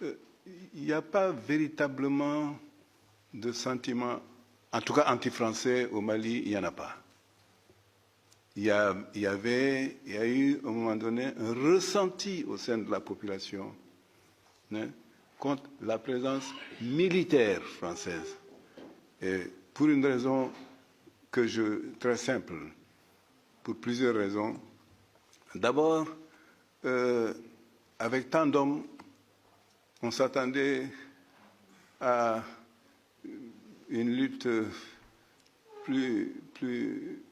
Il n'y a pas véritablement de sentiment, en tout cas anti-français au Mali, il n'y en a pas. Il y a eu, à un moment donné, un ressenti au sein de la population, hein, contre la présence militaire française. Et pour une raison très simple, pour plusieurs raisons. D'abord, avec tant d'hommes, on s'attendait à une lutte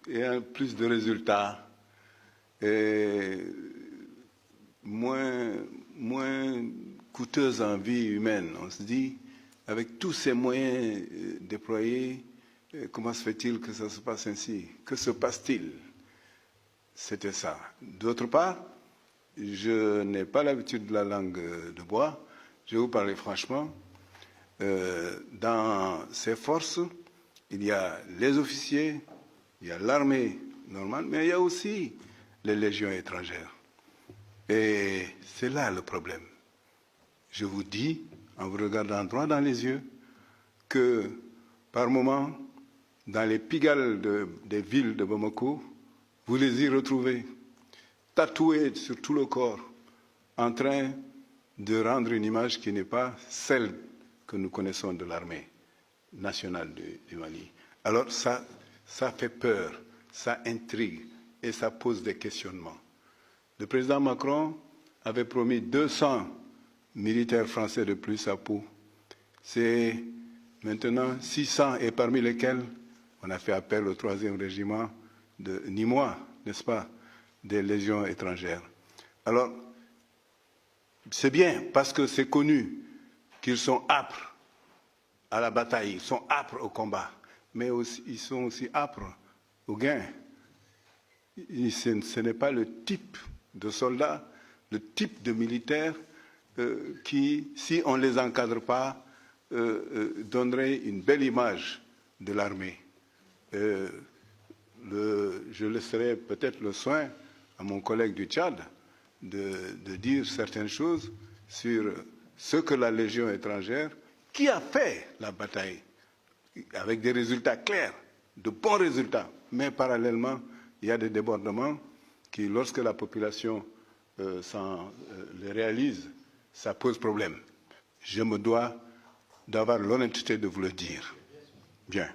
ayant plus de résultats et moins coûteuse en vie humaine. On se dit, avec tous ces moyens déployés, comment se fait-il que ça se passe ainsi? Que se passe-t-il? C'était ça. D'autre part, je n'ai pas l'habitude de la langue de bois. Je vais vous parler franchement. Dans ces forces, il y a les officiers, il y a l'armée normale, mais il y a aussi les légions étrangères. Et c'est là le problème. Je vous dis, en vous regardant droit dans les yeux, que par moments, dans les pigalle des villes de Bamako, vous les y retrouvez, tatoués sur tout le corps, en train de rendre une image qui n'est pas celle que nous connaissons de l'armée nationale du Mali. Alors ça fait peur, ça intrigue et ça pose des questionnements. Le président Macron avait promis 200 militaires français de plus à Pau. C'est maintenant 600 et parmi lesquels on a fait appel au 3e régiment de Nîmois, n'est-ce pas, des légions étrangères. Alors, c'est bien parce que c'est connu qu'ils sont âpres à la bataille, ils sont âpres au combat, mais aussi, ils sont aussi âpres au gain. Ce n'est pas le type de soldats, le type de militaires qui, si on ne les encadre pas, donnerait une belle image de l'armée. Je laisserai peut-être le soin à mon collègue du Tchad de dire certaines choses sur ce que la Légion étrangère, qui a fait la bataille avec des résultats clairs, de bons résultats, mais parallèlement, il y a des débordements qui, lorsque la population les réalise, ça pose problème. Je me dois d'avoir l'honnêteté de vous le dire. Bien.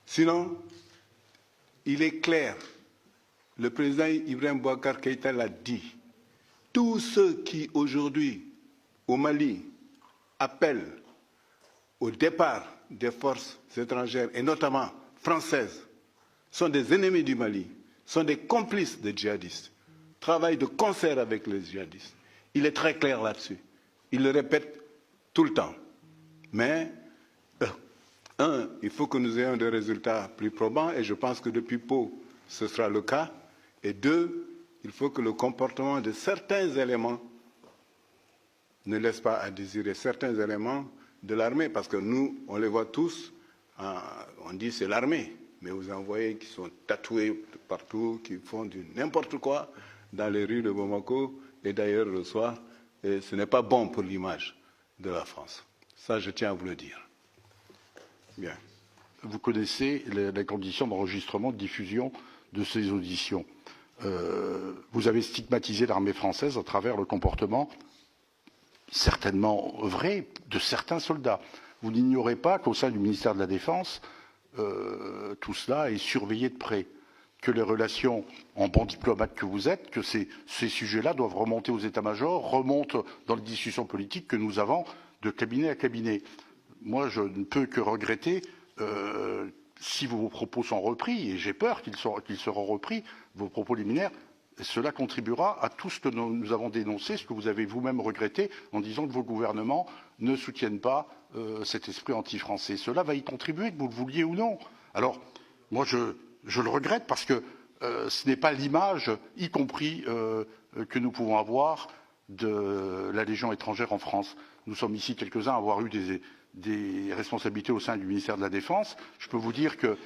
Sinon, il est clair, le président Ibrahim Boubacar Keïta l'a dit, tous ceux qui aujourd'hui, au Mali, appellent au départ des forces étrangères, et notamment françaises, sont des ennemis du Mali, sont des complices des djihadistes, travaillent de concert avec les djihadistes. Il est très clair là-dessus. Il le répète tout le temps. Mais, il faut que nous ayons des résultats plus probants, et je pense que depuis Pau, ce sera le cas. Et deux, il faut que le comportement de certains éléments ne laisse pas à désirer, certains éléments de l'armée, parce que nous, on les voit tous, on dit c'est l'armée, mais vous en voyez qui sont tatoués partout, qui font du n'importe quoi dans les rues de Bamako et d'ailleurs le soir, et ce n'est pas bon pour l'image de la France. Ça, je tiens à vous le dire. Bien. Vous connaissez les conditions d'enregistrement, de diffusion de ces auditions. Vous avez stigmatisé l'armée française à travers le comportement certainement vrai de certains soldats. Vous n'ignorez pas qu'au sein du ministère de la Défense, tout cela est surveillé de près, que les relations en bon diplomate que vous êtes, que ces sujets-là doivent remonter aux états-majors, remontent dans les discussions politiques que nous avons de cabinet à cabinet. Moi, je ne peux que regretter si vos propos sont repris, et j'ai peur qu'ils seront repris, vos propos liminaires, cela contribuera à tout ce que nous avons dénoncé, ce que vous avez vous-même regretté en disant que vos gouvernements ne soutiennent pas cet esprit anti-français. Cela va y contribuer, que vous le vouliez ou non. Alors, moi, je le regrette parce que ce n'est pas l'image, y compris que nous pouvons avoir de la Légion étrangère en France. Nous sommes ici quelques-uns à avoir eu des responsabilités au sein du ministère de la Défense. Je peux vous dire que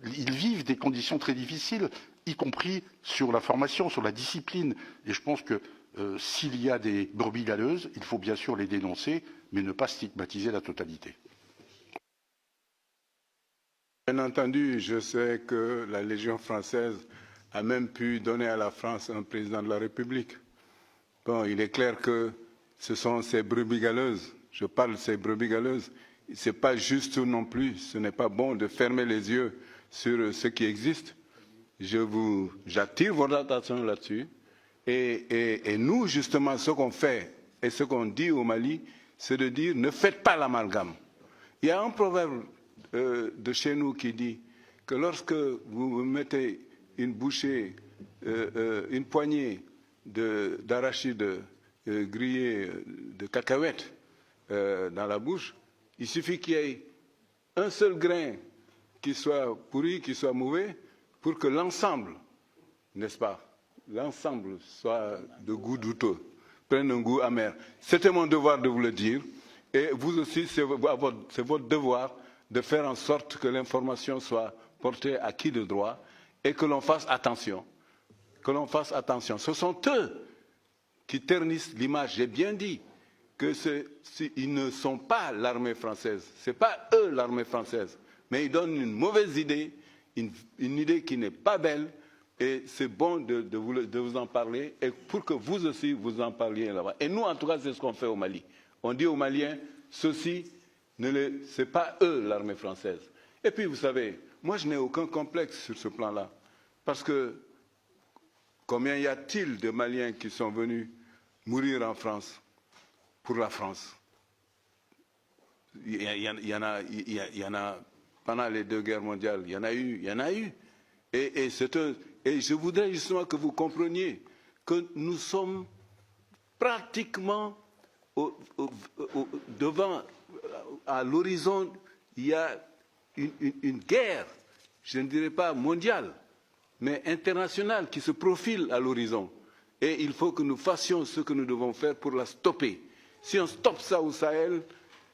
ils vivent des conditions très difficiles, y compris sur la formation, sur la discipline. Et je pense que S'il y a des brebis galeuses, il faut bien sûr les dénoncer, mais ne pas stigmatiser la totalité. Bien entendu, je sais que la Légion française a même pu donner à la France un président de la République. Bon, il est clair que ce sont ces brebis galeuses. Je parle de ces brebis galeuses. Ce n'est pas juste non plus, ce n'est pas bon de fermer les yeux sur ce qui existe. J'attire votre attention là-dessus. Et nous, justement, ce qu'on fait et ce qu'on dit au Mali, c'est de dire ne faites pas l'amalgame. Il y a un proverbe de chez nous qui dit que lorsque vous mettez une bouchée, une poignée d'arachides grillés de cacahuètes dans la bouche, il suffit qu'il y ait un seul grain qui soit pourri, qui soit mauvais, pour que l'ensemble, n'est-ce pas, l'ensemble soit de goût douteux, prenne un goût amer. C'était mon devoir de vous le dire. Et vous aussi, c'est votre devoir de faire en sorte que l'information soit portée à qui de droit et que l'on fasse attention. Que l'on fasse attention. Ce sont eux qui ternissent l'image. J'ai bien dit qu'ils ne sont pas l'armée française. Ce n'est pas eux l'armée française. Mais ils donnent une mauvaise idée, une idée qui n'est pas belle. Et c'est bon de vous en parler et pour que vous aussi vous en parliez là-bas. Et nous, en tout cas, c'est ce qu'on fait au Mali. On dit aux Maliens, ceci, ce n'est pas eux l'armée française. Et puis, vous savez, moi, je n'ai aucun complexe sur ce plan-là. Parce que combien y a-t-il de Maliens qui sont venus mourir en France pour la France? Il y en a pendant les 2 guerres mondiales, il y en a eu. Et je voudrais justement que vous compreniez que nous sommes pratiquement devant, à l'horizon, il y a une guerre, je ne dirais pas mondiale, mais internationale qui se profile à l'horizon. Et il faut que nous fassions ce que nous devons faire pour la stopper. Si on stoppe ça au Sahel,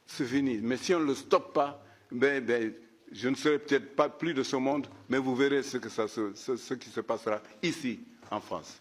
c'est fini. Mais si on ne le stoppe pas, je ne serai peut-être pas plus de ce monde, mais vous verrez ce qui se passera ici, en France.